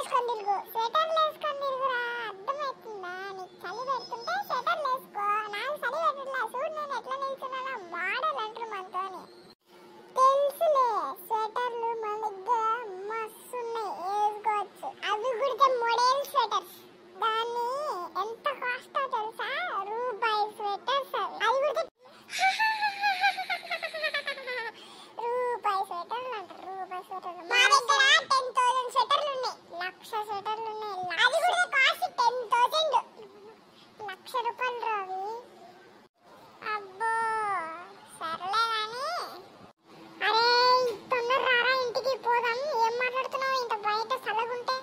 వేసుకొని తిరుగు, స్వెటర్లు వేసుకొని తిరుగురా. అర్థమవుతుందా? నీకు చలి పెడుతుంటే స్వెటర్లు వేసుకో. నాకు చలి పెట్టట్లా. చూడు నేను ఎట్లా నిల్చున్నానో, మోడల్ అంటారు మనతోని. తెలుసులే, స్వెటర్లు మన దగ్గర మస్తు ఉన్నాయి, వేసుకోవచ్చు. అవి కుడితే మోడల్ స్వెటర్స్. దాన్ని ఎంత కాస్ట్ తెలుసా? రూపాయి స్వెటర్స్. అవి కుడితే రూపాయి స్వెటర్లు అంటారు. రూపాయి స్వెటర్లు మా దగ్గర 10,000 స్వెటర్లు ఉన్నాయి, 1,00,000 స్వెటర్లు ఉన్నాయి. అది కూడా కాస్ట్ 10,000, 1,00,000 రూపాయలు రావి. అబ్బో సర్లే గాని, అరే తొందర రారా, ఇంటికి పోదాం. ఏం మాట్లాడుతున్నావు? ఇంత బయట చల్లగుంటే